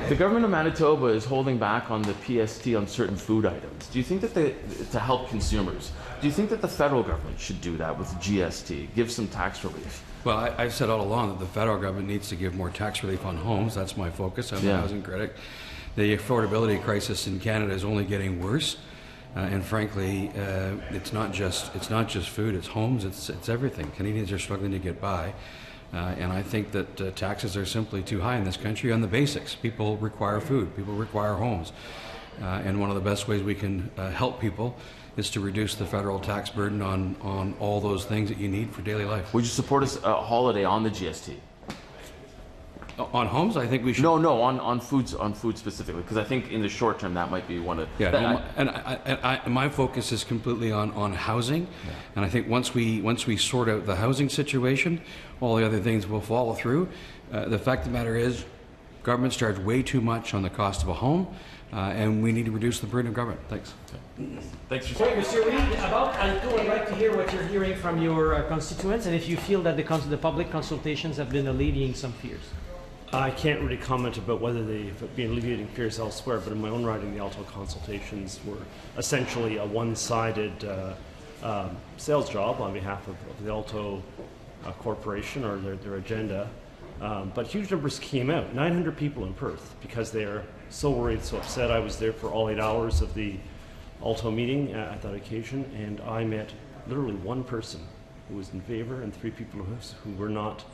The government of Manitoba is holding back on the PST on certain food items. Do you think that to help consumers, do you think that the federal government should do that with GST, give some tax relief? Well, I've said all along that the federal government needs to give more tax relief on homes. That's my focus. I'm a housing critic. The affordability crisis in Canada is only getting worse, and frankly, it's not just food. It's homes. It's everything. Canadians are struggling to get by. And I think that taxes are simply too high in this country on the basics. People require food. People require homes. And one of the best ways we can help people is to reduce the federal tax burden on all those things that you need for daily life. Would you support a holiday on the GST? On homes, I think we should. No, on food specifically, because I think in the short term that might be one of. My focus is completely on housing, and I think once we sort out the housing situation, all the other things will follow through. The fact of the matter is, governments charge way too much on the cost of a home, and we need to reduce the burden of government. Thanks. Thanks for saying. Mr. Reid, about Alto, I'd like to hear what you're hearing from your constituents, and if you feel that the public consultations have been alleviating some fears. I can't really comment about whether they've been alleviating fears elsewhere, but in my own riding, the Alto consultations were essentially a one-sided sales job on behalf of the Alto Corporation or their agenda. But huge numbers came out, 900 people in Perth, because they are so worried, so upset. I was there for all 8 hours of the Alto meeting at that occasion, and I met literally one person who was in favor and 3 people who were not,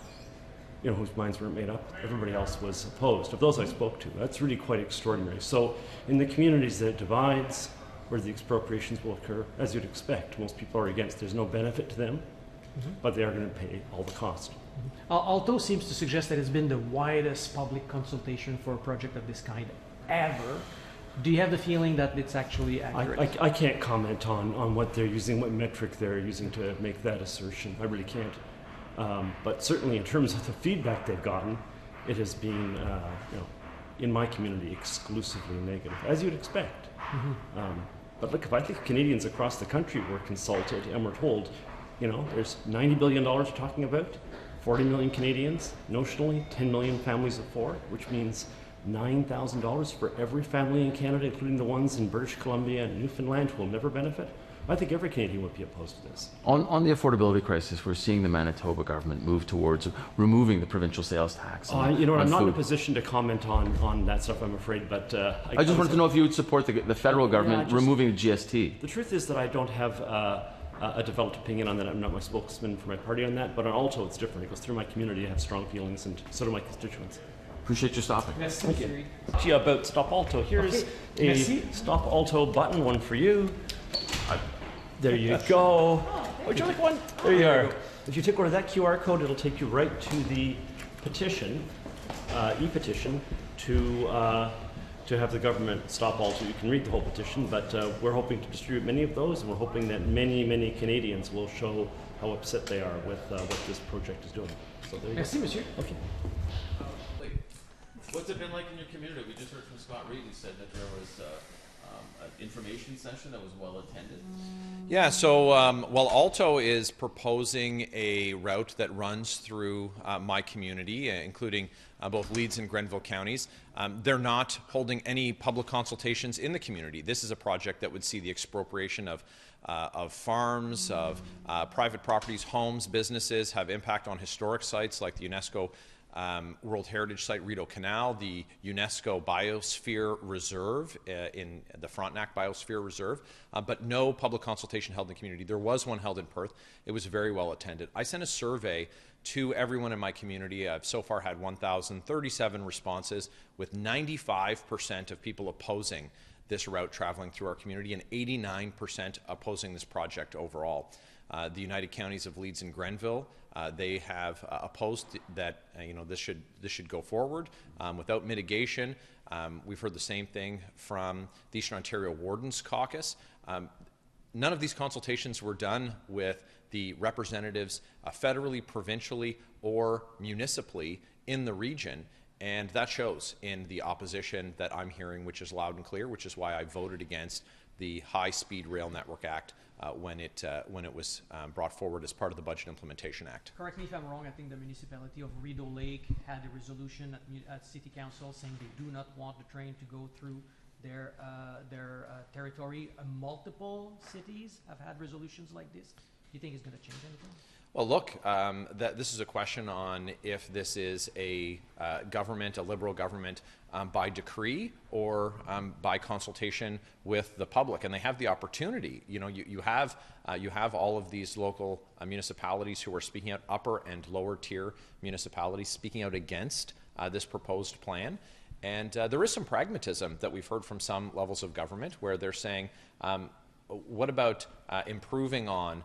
whose minds weren't made up. Everybody else was opposed, of those I spoke to. That's really quite extraordinary. So in the communities that it divides, where the expropriations will occur, as you'd expect, most people are against. There's no benefit to them, but they are going to pay all the cost. Alto seems to suggest that it's been the widest public consultation for a project of this kind ever. Do you have the feeling that it's actually accurate? I can't comment on what they're using, what metric they're using to make that assertion. I really can't. But certainly in terms of the feedback they've gotten, it has been, in my community, exclusively negative, as you'd expect. But look, if I think Canadians across the country were consulted and were told, there's $90 billion we're talking about, 40 million Canadians, notionally 10 million families of 4, which means $9,000 for every family in Canada, including the ones in British Columbia and Newfoundland who will never benefit. I think every Canadian would be opposed to this. On the affordability crisis, we're seeing the Manitoba government move towards removing the provincial sales tax. I'm not in a position to comment on that stuff, I'm afraid, but... I just wanted to know if you would support the federal government removing the GST. The truth is that I don't have a developed opinion on that. I'm not my spokesman for my party on that, but on Alto it's different. It goes through my community. I have strong feelings, and so do my constituents. Appreciate you stopping. Yes, thank you. Actually, about Stop Alto, here's a Stop Alto button, one for you. There you go. Would you like one? There you are. If you take one of that QR code, it'll take you right to the petition, e-petition, to have the government stop Alto. You can read the whole petition, but we're hoping to distribute many of those, and we're hoping that many, many Canadians will show how upset they are with what this project is doing. So there you go. Merci, monsieur. Okay. What's it been like in your community? We just heard from Scott Reid, who said that there was an information session that was well attended. Yeah, so Alto is proposing a route that runs through my community, including both Leeds and Grenville counties. They're not holding any public consultations in the community. This is a project that would see the expropriation of farms, of private properties, homes, businesses, have impact on historic sites like the UNESCO World Heritage Site Rideau Canal, the UNESCO Biosphere Reserve in the Frontenac Biosphere Reserve, but no public consultation held in the community. There was one held in Perth. It was very well attended. I sent a survey to everyone in my community. I've so far had 1,037 responses, with 95% of people opposing this route traveling through our community and 89% opposing this project overall. The United Counties of Leeds and Grenville, they have opposed that this should go forward without mitigation. We've heard the same thing from the Eastern Ontario Wardens Caucus. None of these consultations were done with the representatives federally, provincially, or municipally in the region. And that shows in the opposition that I'm hearing, which is loud and clear, which is why I voted against the High-Speed Rail Network Act when it was brought forward as part of the Budget Implementation Act. Correct me if I'm wrong, I think the municipality of Reid Lake had a resolution at City Council saying they do not want the train to go through their territory. Multiple cities have had resolutions like this. Do you think it's going to change anything? Well, look, this is a question on if this is a government, a Liberal government, by decree or by consultation with the public, and they have the opportunity. You know, you have all of these local municipalities who are speaking out, upper and lower tier municipalities speaking out against this proposed plan. And there is some pragmatism that we've heard from some levels of government where they're saying, what about improving on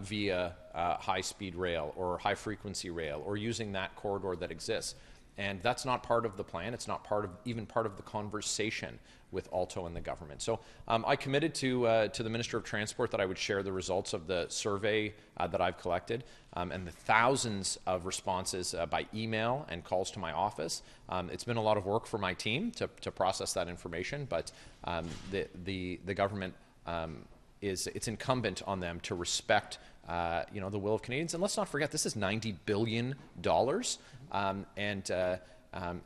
via high-speed rail or high-frequency rail, or using that corridor that exists? And that's not part of the plan. It's not even part of the conversation with Alto and the government. So I committed to the Minister of Transport that I would share the results of the survey that I've collected and the thousands of responses by email and calls to my office. It's been a lot of work for my team to process that information, but the government it's incumbent on them to respect the will of Canadians. And let's not forget, this is $90 billion, and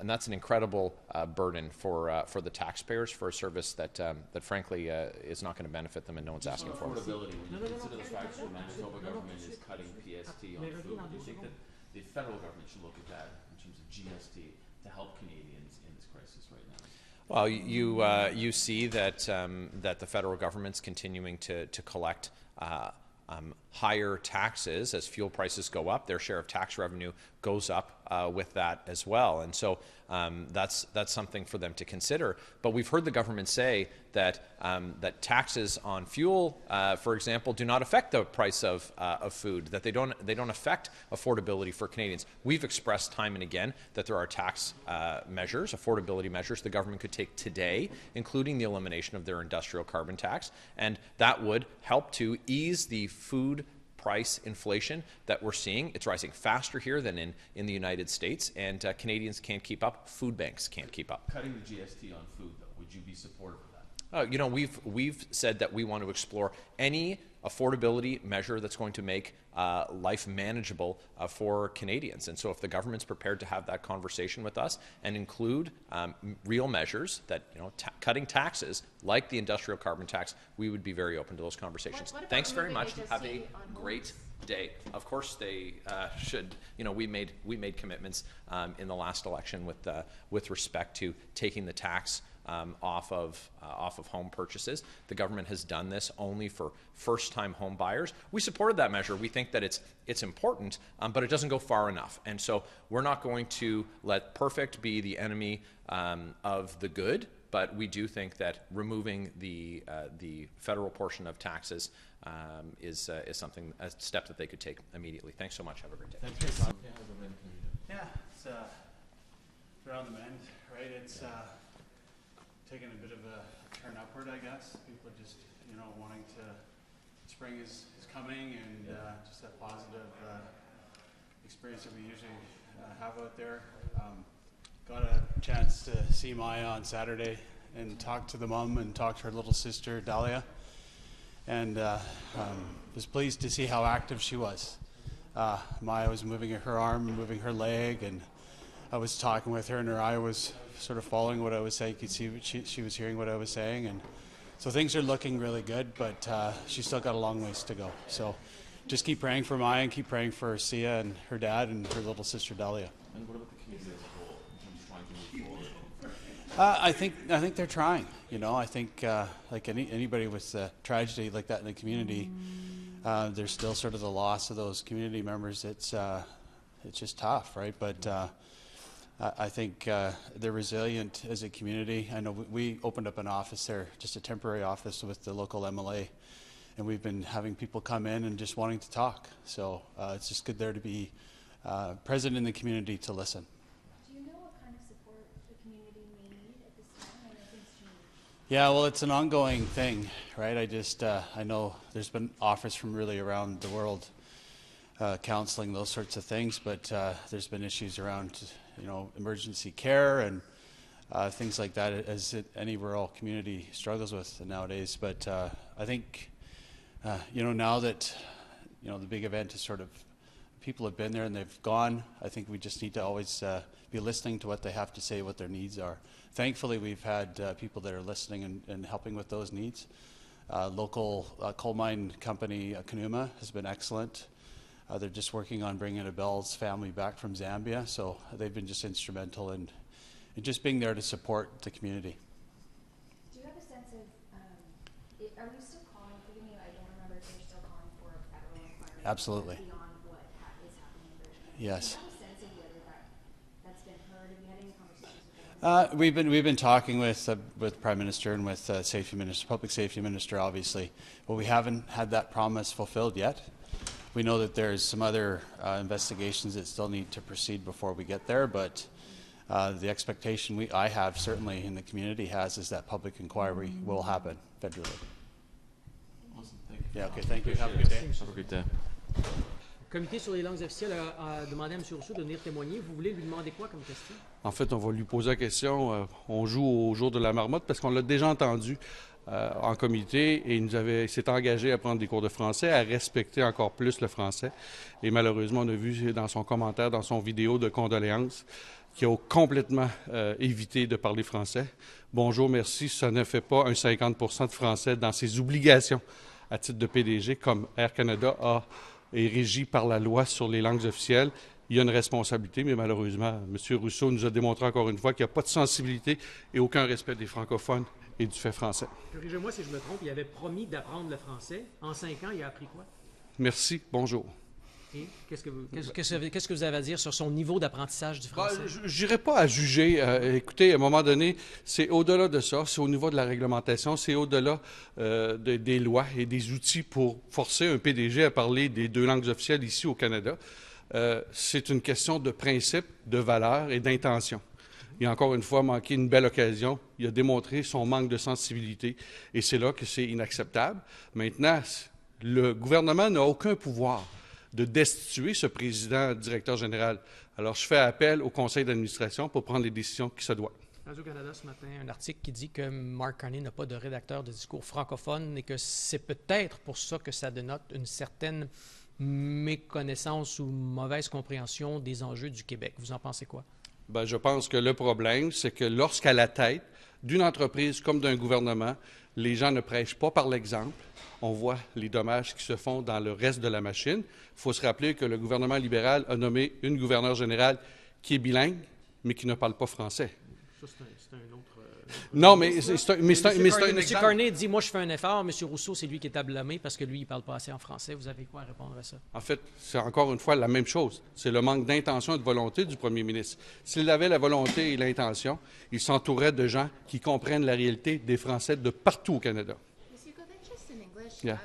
that's an incredible burden for the taxpayers for a service that frankly is not going to benefit them, and no one's asking for it. Affordability, when you consider the fact that the Manitoba government is cutting PST on food, do you think that the federal government should look at that in terms of GST to help Canadians in this crisis right now? Well, you see that the federal government's continuing to collect higher taxes as fuel prices go up. Their share of tax revenue goes up with that as well, and so that's something for them to consider. But we've heard the government say that taxes on fuel, for example, do not affect the price of food. That they don't affect affordability for Canadians. We've expressed time and again that there are tax measures, affordability measures, the government could take today, including the elimination of their industrial carbon tax, and that would help to ease the food price inflation that we're seeing. It's rising faster here than in the United States, and Canadians can't keep up. Food banks can't keep up. Cutting the GST on food, though, would you be supportive of that? We've said that we want to explore any affordability measure that's going to make life manageable for Canadians. And so if the government's prepared to have that conversation with us and include real measures that, cutting taxes like the industrial carbon tax, we would be very open to those conversations. What Thanks very much. HST Have a great day. Of course, they should. We made commitments in the last election with respect to taking the tax off of home purchases. The government has done this only for first-time home buyers. We supported that measure. We think that it's important, but it doesn't go far enough. And so we're not going to let perfect be the enemy of the good. But we do think that removing the federal portion of taxes is a step that they could take immediately. Thanks so much. Have a great day. Thanks. Yeah, it's around the bend, right? It's taking a bit of a turn upward, I guess. People are just, wanting to, spring is coming, and just that positive experience that we usually have out there. Got a chance to see Maya on Saturday and talk to the mom and talk to her little sister, Dahlia. And was pleased to see how active she was. Maya was moving her arm and moving her leg, and I was talking with her, and her eye was sort of following what I was saying. You could see what she was hearing what I was saying. And so things are looking really good, but she's still got a long ways to go. So just keep praying for Maya and keep praying for Sia and her dad and her little sister, Dahlia. And what about the community as a whole in terms of trying to move forward? I think they're trying. I think like anybody with a tragedy like that in the community, there's still sort of the loss of those community members. It's just tough, right? But I think they're resilient as a community. I know we opened up an office there, just a temporary office with the local MLA, and we've been having people come in and just wanting to talk. So it's just good there to be present in the community to listen. Do you know what kind of support the community may need at this time? I know things change. Yeah, well, it's an ongoing thing, right? I know there's been offers from really around the world, counseling, those sorts of things, but there's been issues around, emergency care and things like that, as any rural community struggles with nowadays. But I think, now that, the big event is sort of, people have been there and they've gone, I think we just need to always be listening to what they have to say, what their needs are. Thankfully, we've had people that are listening and helping with those needs. Local coal mine company, Kanuma, has been excellent. They're just working on bringing Abel's family back from Zambia, so they've been just instrumental in just being there to support the community. Do you have a sense of, are we still calling, forgive me, I don't remember if you're still calling for a federal inquiry? Absolutely. Beyond what is happening in Richmond? Yes. Do you have a sense of whether that's been heard? Have you had any conversations with them? We've been talking with Prime Minister and with Safety Minister, Public Safety Minister, obviously, but we haven't had that promise fulfilled yet. We know that there's some other investigations that still need to proceed before we get there, but the expectation I have, certainly in the community has, is that public inquiry will happen federally. Awesome. Thank you. Yeah, okay, thank you. Have a good day. Have a great day. Le comité sur les langues officielles a demandé à M. Rousseau de venir témoigner. Vous voulez lui demander quoi comme question? En fait, on va lui poser la question. On joue au jour de la marmotte parce qu'on l'a déjà entendu en comité et il s'est engagé à prendre des cours de français, à respecter encore plus le français. Et malheureusement, on a vu dans son commentaire, dans son vidéo de condoléances, qu'il a complètement évité de parler français. Bonjour, merci, ça ne fait pas un 50% de français dans ses obligations à titre de PDG, comme Air Canada est régi par la loi sur les langues officielles. Il y a une responsabilité, mais malheureusement, M. Rousseau nous a démontré encore une fois qu'il n'y a pas de sensibilité et aucun respect des francophones et du fait français. Corrigez-moi si je me trompe, il avait promis d'apprendre le français. En 5 ans, il a appris quoi? Merci, bonjour. Et qu'est-ce que vous avez à dire sur son niveau d'apprentissage du français? Je n'irai pas à juger. Écoutez, à un moment donné, c'est au-delà de ça. C'est au niveau de la réglementation. C'est au-delà des lois et des outils pour forcer un PDG à parler des 2 langues officielles ici au Canada. C'est une question de principe, de valeur et d'intention. Il a encore une fois manqué une belle occasion. Il a démontré son manque de sensibilité et c'est là que c'est inacceptable. Maintenant, le gouvernement n'a aucun pouvoir de destituer ce président directeur général. Alors, je fais appel au conseil d'administration pour prendre les décisions qui se doivent. Radio-Canada ce matin, un article qui dit que Mark Carney n'a pas de rédacteur de discours francophone et que c'est peut-être pour ça que ça dénote une certaine méconnaissance ou mauvaise compréhension des enjeux du Québec. Vous en pensez quoi? Bien, je pense que le problème, c'est que lorsqu'à la tête d'une entreprise comme d'un gouvernement, les gens ne prêchent pas par l'exemple. On voit les dommages qui se font dans le reste de la machine. Il faut se rappeler que le gouvernement libéral a nommé une gouverneure générale qui est bilingue, mais qui ne parle pas français. Ça, c'est un autre... Non, mais c'est un exemple. M. Carney dit, moi, je fais un effort. M. Rousseau, c'est lui qui est à blâmer parce que lui, il ne parle pas assez en français. Vous avez quoi à répondre à ça? En fait, c'est encore une fois la même chose. C'est le manque d'intention et de volonté du premier ministre. S'il avait la volonté et l'intention, il s'entourait de gens qui comprennent la réalité des Français de partout au Canada. Monsieur Godin, just in English, Yeah.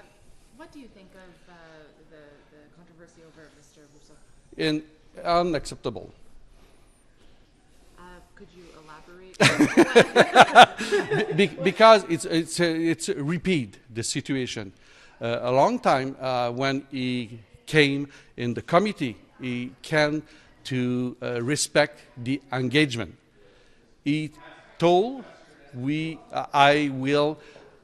What do you think of the controversy over Mr. Rousseau? Unacceptable. Could you elaborate? Because it's repeat the situation. A long time when he came in the committee, he came to respect the engagement. He told I will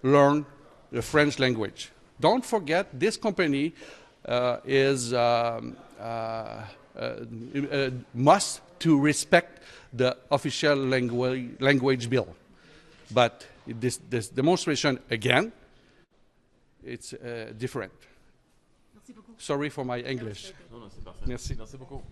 learn the French language. Don't forget, this company must to respect the official language bill. But this demonstration, again, it's different. Merci beaucoup. Sorry for my English. Non, c'est parfait. Merci. Merci beaucoup.